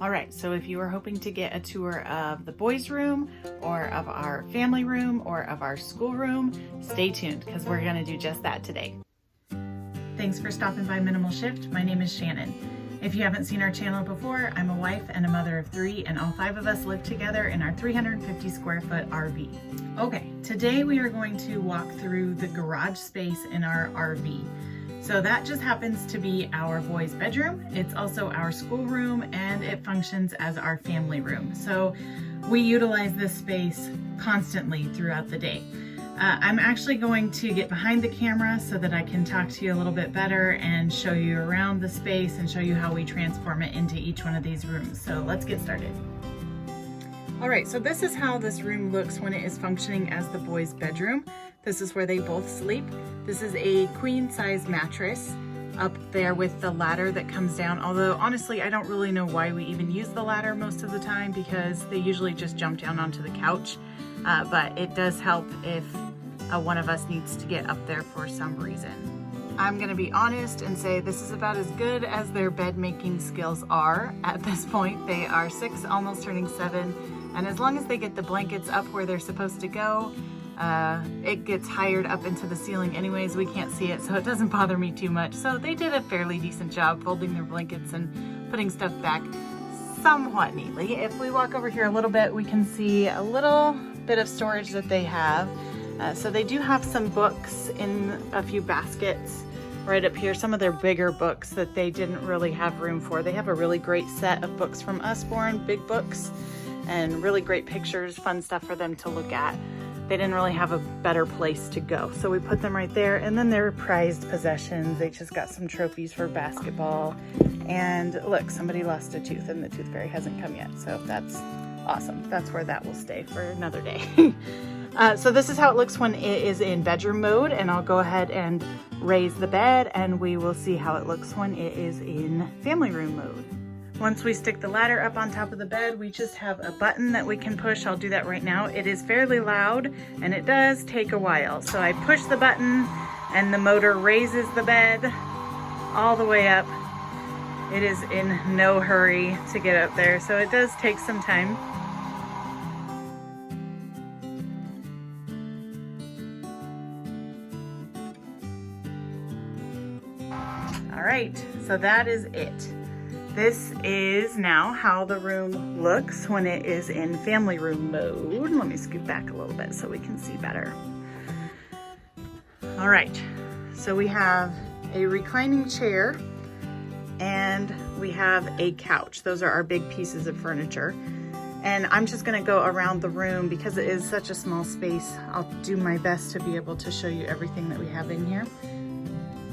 All right, so if you are hoping to get a tour of the boys' room or of our family room or of our school room, stay tuned because we're gonna do just that today. Thanks for stopping by Minimal Shift. My name is Shannon. If you haven't seen our channel before, I'm a wife and a mother of 3, and all 5 of us live together in our 350 square foot RV. Okay, today we are going to walk through the garage space in our RV. So that just happens to be our boys' bedroom. It's also our schoolroom, and it functions as our family room. So we utilize this space constantly throughout the day. I'm actually going to get behind the camera so that I can talk to you a little bit better and show you around the space and show you how we transform it into each one of these rooms. So let's get started. All right, so this is how this room looks when it is functioning as the boys' bedroom. This is where they both sleep. This is a queen size mattress up there with the ladder that comes down. Although honestly, I don't really know why we even use the ladder most of the time because they usually just jump down onto the couch. But it does help if one of us needs to get up there for some reason. I'm gonna be honest and say this is about as good as their bed making skills are at this point. They are 6, almost turning 7. And as long as they get the blankets up where they're supposed to go, it gets hired up into the ceiling anyways. We can't see it, so it doesn't bother me too much. So they did a fairly decent job folding their blankets and putting stuff back somewhat neatly. If we walk over here a little bit, we can see a little bit of storage that they have. So they do have some books in a few baskets right up here, some of their bigger books that they didn't really have room for. They have a really great set of books from Usborne, big books, and really great pictures, fun stuff for them to look at. They didn't really have a better place to go. So we put them right there, and then their prized possessions. They just got some trophies for basketball. And look, somebody lost a tooth and the tooth fairy hasn't come yet. So that's awesome. That's where that will stay for another day. So this is how it looks when it is in bedroom mode, and I'll go ahead and raise the bed and we will see how it looks when it is in family room mode. Once we stick the ladder up on top of the bed, we just have a button that we can push. I'll do that right now. It is fairly loud and it does take a while. So I push the button and the motor raises the bed all the way up. It is in no hurry to get up there, so it does take some time. All right, so that is it. This is now how the room looks when it is in family room mode. Let me scoot back a little bit so we can see better. All right, so we have a reclining chair and we have a couch. Those are our big pieces of furniture. And I'm just gonna go around the room because it is such a small space. I'll do my best to be able to show you everything that we have in here.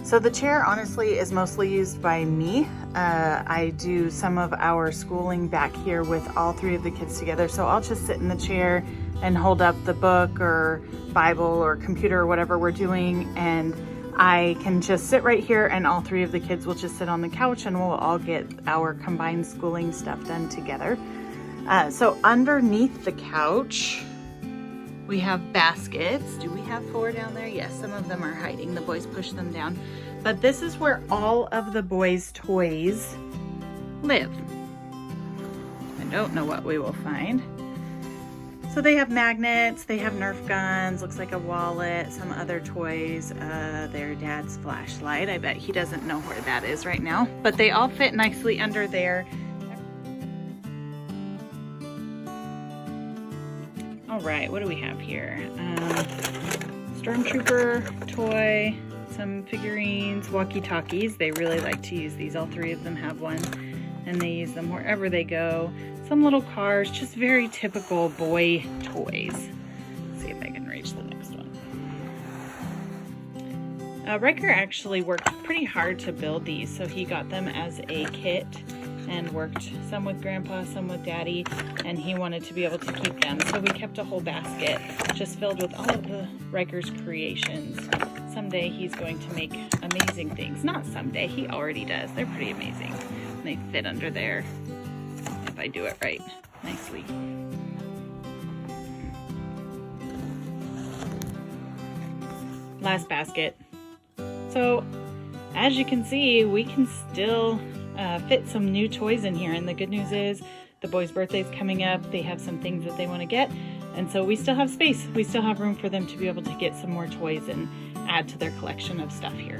So the chair honestly is mostly used by me. I do some of our schooling back here with all 3 of the kids together. So I'll just sit in the chair and hold up the book or Bible or computer or whatever we're doing. And I can just sit right here and all 3 of the kids will just sit on the couch and we'll all get our combined schooling stuff done together. So underneath the couch, we have baskets. Do we have 4 down there? Yes, some of them are hiding. The boys push them down. But this is where all of the boys' toys live. I don't know what we will find. So they have magnets, they have Nerf guns, looks like a wallet, some other toys, their dad's flashlight. I bet he doesn't know where that is right now. But they all fit nicely under there. All right, what do we have here? Stormtrooper toy, some figurines, walkie-talkies. They really like to use these. All 3 of them have one, and they use them wherever they go. Some little cars, just very typical boy toys. Let's see if I can reach the next one. Riker actually worked pretty hard to build these, so he got them as a kit and worked some with Grandpa, some with Daddy, and he wanted to be able to keep them. So we kept a whole basket just filled with all of the Riker's creations. Someday he's going to make amazing things. Not someday, he already does. They're pretty amazing. They fit under there, if I do it right, nicely. Last basket. So as you can see, we can still fit some new toys in here. And the good news is the boys' birthday's coming up. They have some things that they want to get. And so we still have space. We still have room for them to be able to get some more toys and add to their collection of stuff here.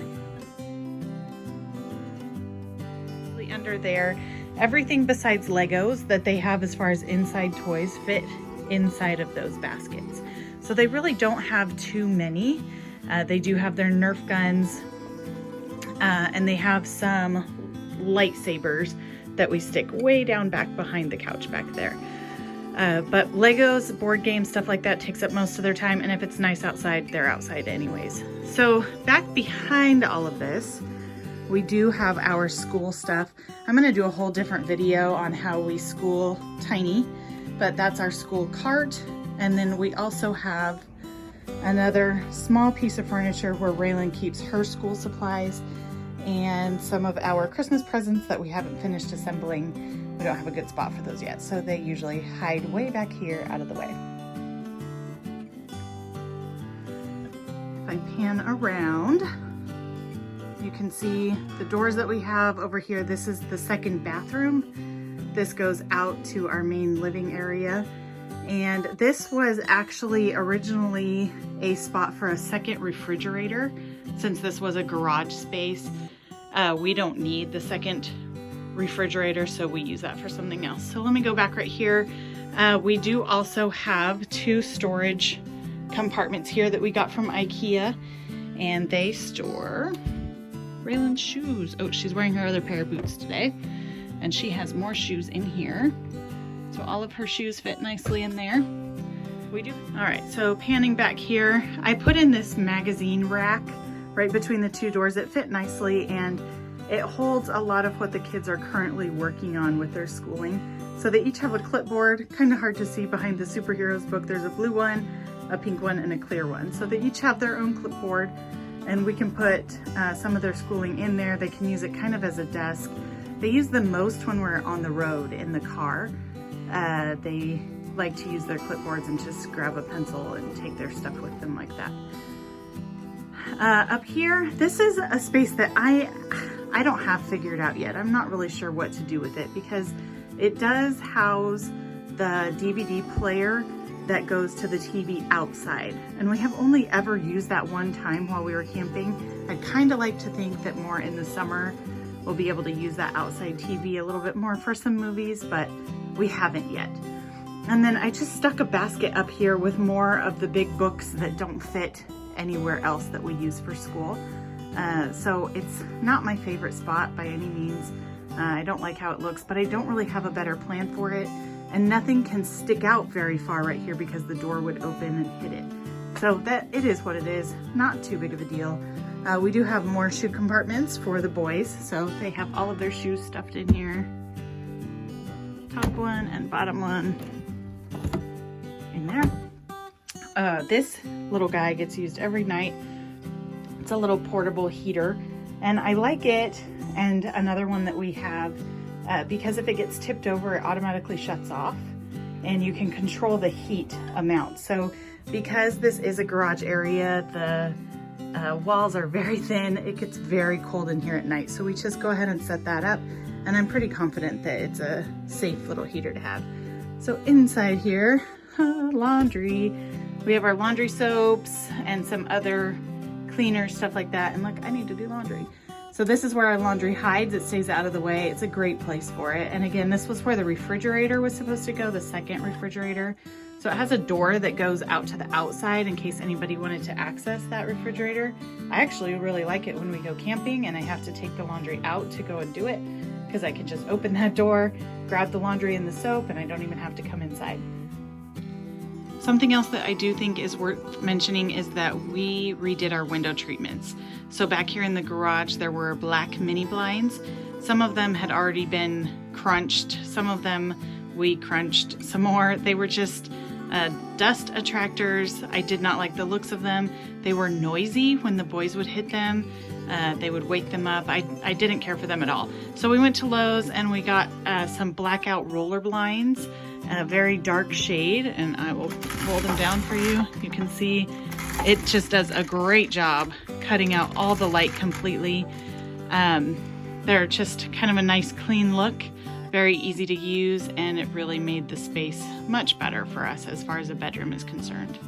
Under there, everything besides Legos that they have as far as inside toys fit inside of those baskets. So they really don't have too many. They do have their Nerf guns, and they have some lightsabers that we stick way down back behind the couch back there. But Legos, board games, stuff like that takes up most of their time, and if it's nice outside, they're outside anyways. So back behind all of this, we do have our school stuff. I'm gonna do a whole different video on how we school Tiny, but that's our school cart. And then we also have another small piece of furniture where Raylan keeps her school supplies and some of our Christmas presents that we haven't finished assembling. We don't have a good spot for those yet, so they usually hide way back here out of the way. If I pan around, you can see the doors that we have over here. This is the second bathroom. This goes out to our main living area. And this was actually originally a spot for a second refrigerator. Since this was a garage space, we don't need the second refrigerator, so we use that for something else. So let me go back right here. We do also have 2 storage compartments here that we got from IKEA, and they store Raylan's shoes. Oh, she's wearing her other pair of boots today, and she has more shoes in here. So all of her shoes fit nicely in there. We do. All right, so panning back here, I put in this magazine rack right between the 2 doors. It fit nicely, and it holds a lot of what the kids are currently working on with their schooling. So they each have a clipboard, kind of hard to see behind the superheroes book. There's a blue one, a pink one, and a clear one. So they each have their own clipboard, and we can put some of their schooling in there. They can use it kind of as a desk. They use the most when we're on the road in the car. They like to use their clipboards and just grab a pencil and take their stuff with them like that. Up here, this is a space that I don't have figured out yet. I'm not really sure what to do with it because it does house the DVD player that goes to the TV outside. And we have only ever used that one time while we were camping. I'd kind of like to think that more in the summer we'll be able to use that outside TV a little bit more for some movies, but we haven't yet. And then I just stuck a basket up here with more of the big books that don't fit anywhere else that we use for school. So it's not my favorite spot by any means. I don't like how it looks, but I don't really have a better plan for it. And nothing can stick out very far right here because the door would open and hit it. So that it is what it is, not too big of a deal. We do have more shoe compartments for the boys. So they have all of their shoes stuffed in here. Top one and bottom one in there. This little guy gets used every night. It's a little portable heater and I like it. And another one that we have, because if it gets tipped over, it automatically shuts off and you can control the heat amount. So because this is a garage area, the walls are very thin. It gets very cold in here at night. So we just go ahead and set that up. And I'm pretty confident that it's a safe little heater to have. So inside here, laundry. We have our laundry soaps and some other cleaners, stuff like that. And look, I need to do laundry. So this is where our laundry hides. It stays out of the way. It's a great place for it. And again, this was where the refrigerator was supposed to go, the second refrigerator. So it has a door that goes out to the outside in case anybody wanted to access that refrigerator. I actually really like it when we go camping and I have to take the laundry out to go and do it because I can just open that door, grab the laundry and the soap, and I don't even have to come inside. Something else that I do think is worth mentioning is that we redid our window treatments. So back here in the garage, there were black mini blinds. Some of them had already been crunched. Some of them we crunched some more. They were just dust attractors. I did not like the looks of them. They were noisy when the boys would hit them. They would wake them up. I didn't care for them at all. So we went to Lowe's and we got some blackout roller blinds, a very dark shade, and I will roll them down for you. You can see it just does a great job cutting out all the light completely. They're just kind of a nice clean look, very easy to use, and it really made the space much better for us as far as a bedroom is concerned.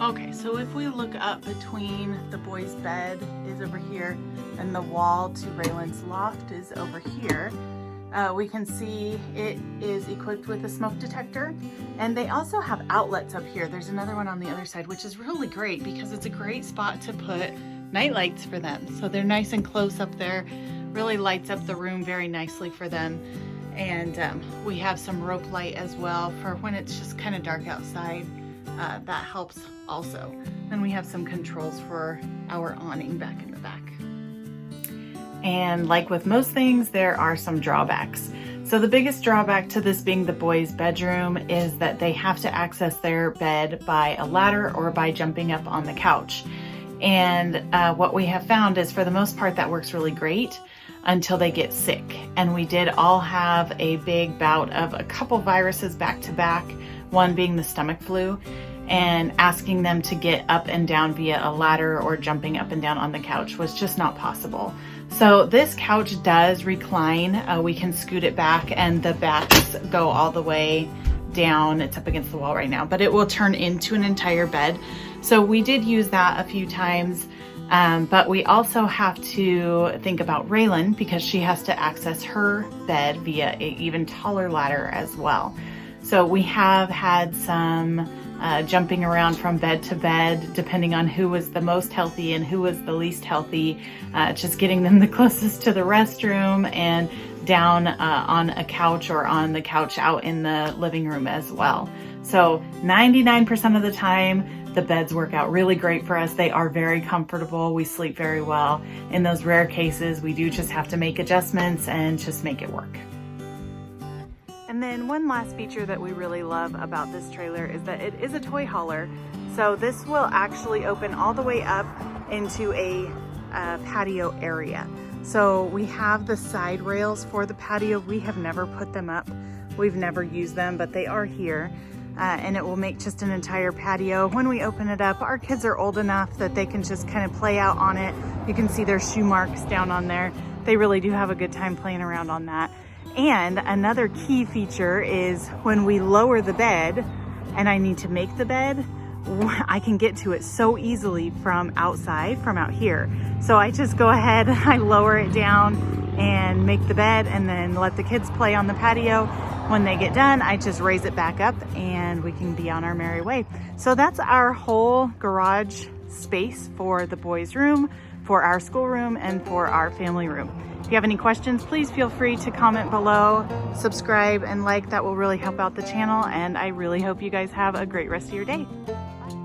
Okay, so if we look up between the boys' bed is over here and the wall to Raylan's loft is over here, we can see it is equipped with a smoke detector, and they also have outlets up here. There's another one on the other side, which is really great because it's a great spot to put night lights for them. So they're nice and close up there, really lights up the room very nicely for them. And we have some rope light as well for when it's just kind of dark outside. That helps also. Then we have some controls for our awning back in the back. And like with most things, there are some drawbacks. So the biggest drawback to this being the boys' bedroom is that they have to access their bed by a ladder or by jumping up on the couch. And what we have found is for the most part that works really great until they get sick. And we did all have a big bout of a couple viruses back to back, one being the stomach flu, and asking them to get up and down via a ladder or jumping up and down on the couch was just not possible. So this couch does recline. We can scoot it back and the backs go all the way down. It's up against the wall right now, but it will turn into an entire bed. So we did use that a few times, but we also have to think about Raylan because she has to access her bed via an even taller ladder as well. So we have had some jumping around from bed to bed, depending on who was the most healthy and who was the least healthy, just getting them the closest to the restroom and down on a couch or on the couch out in the living room as well. So 99% of the time, the beds work out really great for us. They are very comfortable. We sleep very well. In those rare cases, we do just have to make adjustments and just make it work. And then one last feature that we really love about this trailer is that it is a toy hauler. So this will actually open all the way up into a patio area. So we have the side rails for the patio. We have never put them up. We've never used them, but they are here. And it will make just an entire patio. When we open it up, our kids are old enough that they can just kind of play out on it. You can see their shoe marks down on there. They really do have a good time playing around on that. And another key feature is when we lower the bed and I need to make the bed, I can get to it so easily from outside, from out here. So I just go ahead, I lower it down and make the bed and then let the kids play on the patio. When they get done, I just raise it back up and we can be on our merry way. So that's our whole garage space for the boys' room, for our schoolroom, and for our family room. If you have any questions, please feel free to comment below, subscribe and like. That will really help out the channel, and I really hope you guys have a great rest of your day. Bye.